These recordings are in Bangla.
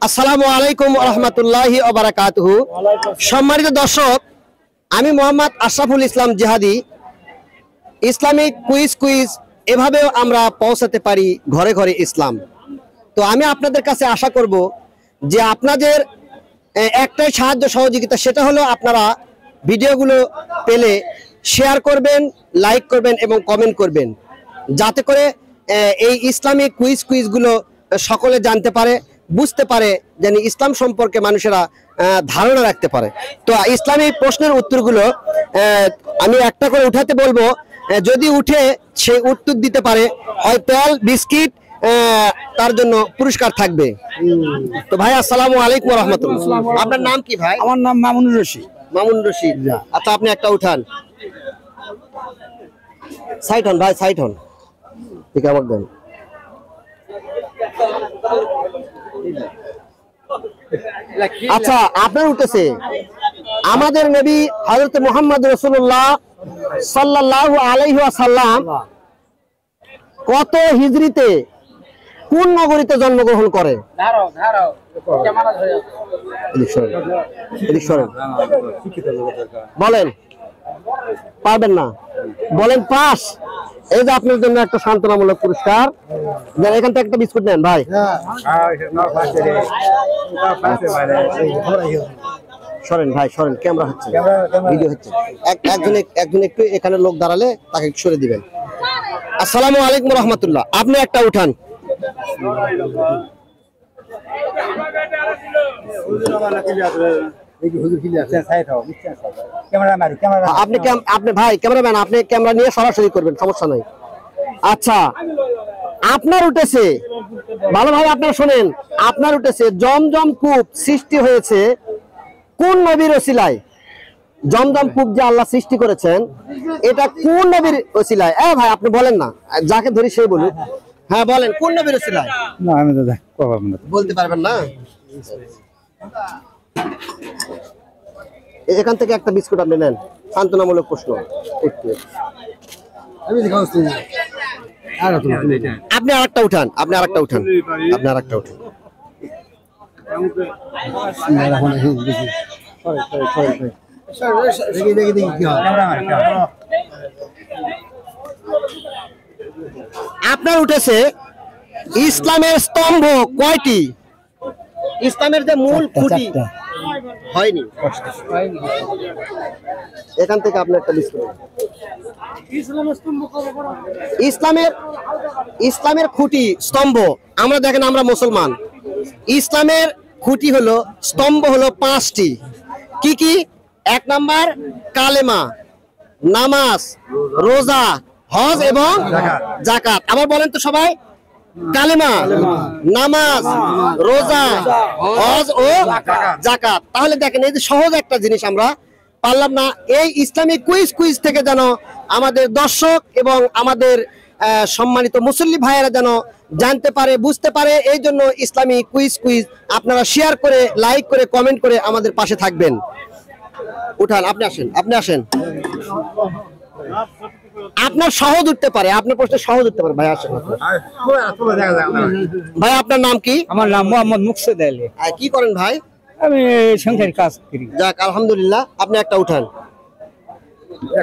আসসালামু আলাইকুম ওয়া রাহমাতুল্লাহি ওয়া বারাকাতুহু। সম্মানিত দর্শক, আমি মোহাম্মদ আশরাফুল ইসলাম জিহাদি। ইসলামিক কুইজ এভাবেও আমরা পৌঁছাতে পারি ঘরে ঘরে ইসলাম। তো আমি আপনাদের কাছে আশা করব যে আপনাদের একটাই সাহায্য সহযোগিতা, সেটা হলো আপনারা ভিডিওগুলো পেলে শেয়ার করবেন, লাইক করবেন এবং কমেন্ট করবেন, যাতে করে এই ইসলামিক কুইজগুলো সকলে জানতে পারে, বুঝতে পারে, যেন ইসলাম সম্পর্কে মানুষেরা ধারণা রাখতে পারে। তো ইসলামী প্রশ্নের উত্তরগুলো আমি একটা করে উঠাতে বলবো, যদি উঠে সেই উত্তর দিতে পারে হয় তেল বিস্কিট তার জন্য পুরস্কার থাকবে। তো ভাই আসসালামু আলাইকুম ওয়া রাহমাতুল্লাহ। আপনার নাম কি ভাই? আমার নাম মামুনুর রশিদ। মামুন রশিদ। আচ্ছা, আপনি একটা উঠান। সাইড হন ভাই, সাইড হন। ঠিক আছে, দেন। আচ্ছা, আপনার উঠেছে আমাদের নবী হযরত মুহাম্মদ রাসূলুল্লাহ সাল্লাল্লাহু আলাইহি ওয়াসাল্লাম কত হিজরিতে কোন নগরীতে জন্মগ্রহণ করে? বলেন, পারবেন না? বলেন পাস। এই যে আপনার জন্য একটা সান্ত্বনামূলক পুরস্কার। এখান থেকে একটা বিস্কুট নেন ভাই। সরেন ভাই, সরেন, ক্যামেরা হচ্ছে, ভিডিও হচ্ছে। একজন একটু এখানে লোক দাঁড়ালে তাকে সরে দিবেন। আসসালামু আলাইকুম রহমতুল্লাহ। আপনি একটা উঠান। আপনি ভাই ক্যামেরাম্যান, আপনি ক্যামেরা নিয়ে সরাসরি করবেন, সমস্যা নাই। আচ্ছা, আপনার উঠেছে, ভালোভাবে আপনারা শোনেন, আপনার উঠেছে জমজম কূপ সৃষ্টি হয়েছে কোন নবীর ওসিলায়? জমজম কূপ যে আল্লাহ সৃষ্টি করেছেন, এটা কোন নবীর ওসিলায়? ভাই আপনি বলেন না, যাকে ধরি সেই বলুন। হ্যাঁ বলেন, কোন নবীর ওসিলায়? না, আমি দাদা বলতে পারবেন না। এখান থেকে একটা বিস্কুট আপনি নেন, সান্ত্বনামূলক প্রশ্ন। আপনি আরেকটা উঠান, আপনি আরেকটা উঠান, আপনি আরেকটা উঠান। আপনার উঠেছে ইসলামের স্তম্ভ কয়টি? ইসলামের যে মূল খুঁটি হয়নি। এখান থেকে আপনি একটা বিস্কুট। ইসলামের খুঁটি স্তম্ভ, আমরা দেখেন আমরা মুসলমান, ইসলামের খুঁটি হলো, স্তম্ভ হলো 5টি। কি কি? 1 নাম্বার কালেমা, নামাজ, রোজা, হজ এবং যাকাত। আবার বলেন তো সবাই, কালেমা, নামাজ, রোজা, হজ ও যাকাত। তাহলে দেখেন, এই যে সহজ একটা জিনিস আমরা পারলাম না। এই ইসলামিক কুইজ থেকে যেন আমাদের দর্শক এবং আমাদের সম্মানিত মুসল্লি ভাইয়েরা যেন জানতে পারে, বুঝতে পারে, এই জন্য ইসলামিক কুইজ আপনারা শেয়ার করে, লাইক করে, কমেন্ট করে আমাদের পাশে থাকবেন। উঠান, আপনি আসেন, আপনি আসেন। আপনার সহজ উঠতে পারে, আপনার প্রশ্ন সহজ উঠতে পারে। ভাই আসেন। ভাই আপনার নাম কি? আমার নাম মোহাম্মদ মুকসেদ আলী। কি করেন ভাই? আমি সংসারের কাজ করি। যাক, আলহামদুলিল্লাহ। আপনি একটা উঠান।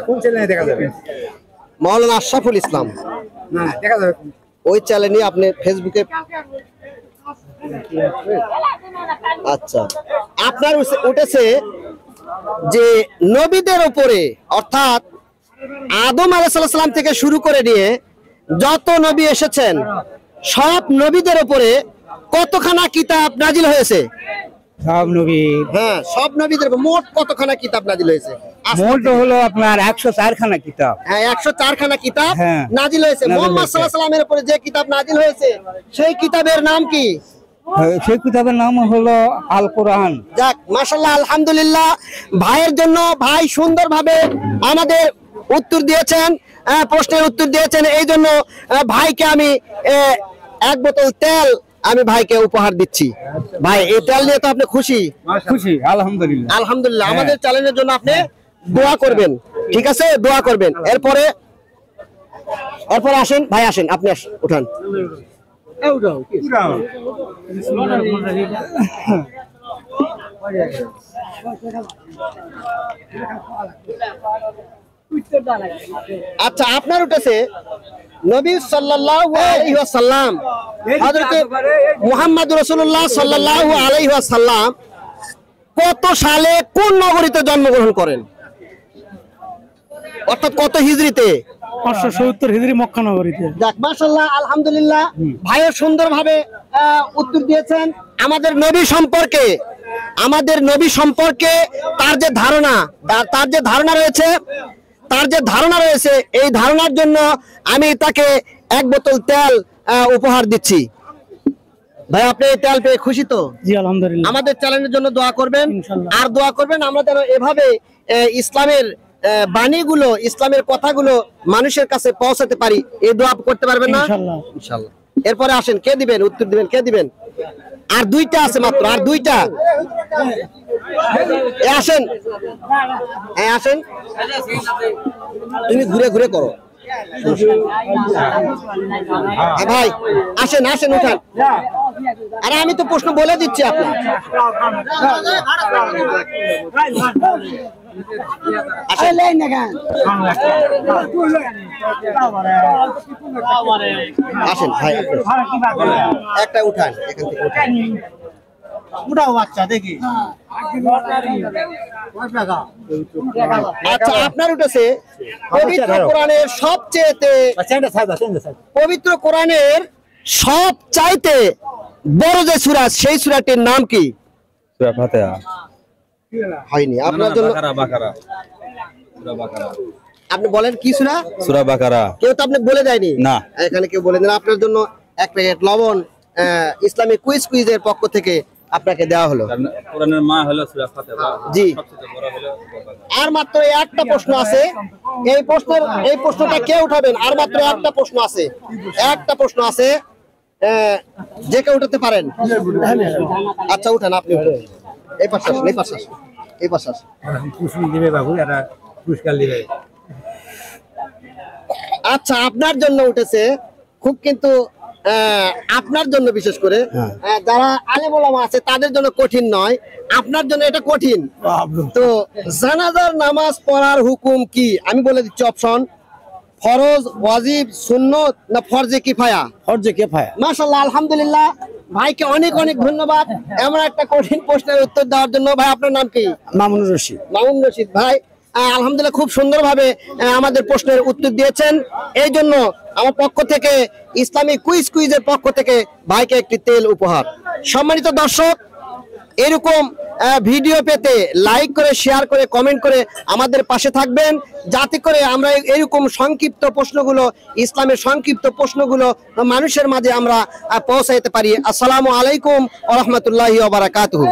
কোন চ্যানেলে দেখা যাবে? মাওলানা আশরাফুল ইসলাম। না, দেখা যাবে ওই চ্যানেলে আপনি ফেসবুকে। আচ্ছা, আপনার উঠেছে যে নবীদের উপরে, অর্থাৎ আদম আলাইহিস সালাম থেকে শুরু করে নিয়ে যত নবী এসেছেন, সব নবীদের উপরে কতখানা কিতাব নাজিল হয়েছে? সব নবী, হ্যাঁ, সব নবীদের মোট কতখানা কিতাব নাজিল হয়েছে? মোট হলো আপনার 104 খানা কিতাব। হ্যাঁ, 104 খানা কিতাব নাজিল হয়েছে। মুহাম্মদ সাল্লাল্লাহু আলাইহি ওয়াসাল্লামের উপরে যে কিতাব নাজিল হয়েছে, সেই কিতাবের নাম কি? সেই কিতাবের নাম হলো আল কোরআন। যাক, মাশাআল্লাহ, আলহামদুলিল্লাহ। ভাইয়ের জন্য ভাই সুন্দরভাবে আমাদের উত্তর দিয়েছেন, প্রশ্নের উত্তর দিয়েছেন। এই জন্য ভাইকে আমি 1 বোতল তেল আমি ভাইকে উপহার দিচ্ছি। ভাই, এই তেল নিয়ে তো আপনি খুশি? খুশি, আলহামদুলিল্লাহ। আলহামদুলিল্লাহ। আমাদের চ্যালেঞ্জের জন্য আপনি দোয়া করবেন, ঠিক আছে? দোয়া করবেন। এরপরে আসেন ভাই, আসেন, আপনি আসেন, উঠান। আচ্ছা, আপনার উঠেছে নবী সাল্লাল্লাহু আলাইহি ওয়াসাল্লাম হযরত মুহাম্মদ রাসূলুল্লাহ সাল্লাল্লাহু আলাইহি ওয়াসাল্লাম কত সালে কোন নগরীতে জন্মগ্রহণ করেন, অর্থাৎ কত হিজরিতে? 570 হিজরি মক্কা নগরীতে। যাক, মাশাআল্লাহ, আলহামদুলিল্লাহ, ভাইও সুন্দরভাবে উত্তর দিয়েছেন। আমাদের নবী সম্পর্কে তার যে ধারণা রয়েছে এই ধারণার জন্য আমি তাকে 1 বোতল তেল উপহার দিচ্ছি। ভাই, আপনি এই তেল পেয়ে খুশি তো? জি আলহামদুলিল্লাহ। আমাদের চ্যানেলের জন্য দোয়া করবেন, ইনশাআল্লাহ। আর দোয়া করবেন আমরা যেন এভাবে ইসলামের বাণীগুলো, ইসলামের কথাগুলো মানুষের কাছে পৌঁছাতে পারি। এই দোয়া করতে পারবেন না? ইনশাআল্লাহ। ইনশাআল্লাহ। এরপরে আসেন, কে দিবেন উত্তর দিবেন? কে দিবেন? আর 2টা আছে মাত্র, আর 2টা। আসেন, আসেন, তুমি ঘুরে ঘুরে করো। ভাই আসেন, উঠান। আরে আমি তো প্রশ্ন বলে দিচ্ছি আপনার। আসেন ভাই, একটা উঠান, এখান থেকে উঠান। আচ্ছা, আপনার উঠেছে পবিত্র কোরআনের সবচাইতে বড় যে সূরা, সেই সূরাটির নাম কি? সূরা ফাতিহা। হয়নি আপনার জন্য। আপনি বলেন কি সূরা? সূরা বাকারা। কেউ তো আপনি বলে দেয়নি না, এখানে কেউ বলে দেন। আপনার জন্য 1 প্যাকেট লবণ ইসলামিক কুইজের পক্ষ থেকে আপনাকে দেওয়া হলো। কোরআনের মা হলো সূরা ফাতিহা। জি, সবচেয়ে বড় হলো আর মাত্র একটা প্রশ্ন আছে। এই প্রশ্নটা কে উঠাবেন? আর মাত্র একটা প্রশ্ন আছে, যে কেউ উঠাতে পারেন। আচ্ছা, উঠান, আপনি উঠান। এই পাশে আসেন। আচ্ছা, আপনার জন্য উঠেছে খুব, কিন্তু আপনার জন্য বিশেষ করে যারা আলেম ওলামা আছে তাদের জন্য কঠিন নয়, আপনার জন্য এটা কঠিন। তো জানাজার নামাজ পড়ার হুকুম কি? আমি বলে দিচ্ছি অপশন: ফরজ, ওয়াজিব, সুন্নত না ফরজে কিফায়া? ফরজে কিফায়া। মাশাআল্লাহ, আলহামদুলিল্লাহ, ভাইকে অনেক ধন্যবাদ এমন একটা কঠিন প্রশ্নের উত্তর দেওয়ার জন্য। ভাই, আপনার নাম কি? মামুনুর রশিদ। ভাই আলহামদুলিল্লাহ খুব সুন্দরভাবে আমাদের প্রশ্নের উত্তর দিয়েছেন। এই জন্য আমার পক্ষ থেকে, ইসলামিক কুইজের পক্ষ থেকে ভাইকে একটি তেল উপহার। সম্মানিত দর্শক, এরকম ভিডিও পেতে লাইক করে, শেয়ার করে, কমেন্ট করে আমাদের পাশে থাকবেন, যাতে করে আমরা এরকম সংক্ষিপ্ত প্রশ্নগুলো, ইসলামের সংক্ষিপ্ত প্রশ্নগুলো মানুষের মাঝে আমরা পৌঁছাইতে পারি। আসসালামু আলাইকুম ওয়া রাহমাতুল্লাহি ওয়া বারাকাতুহু।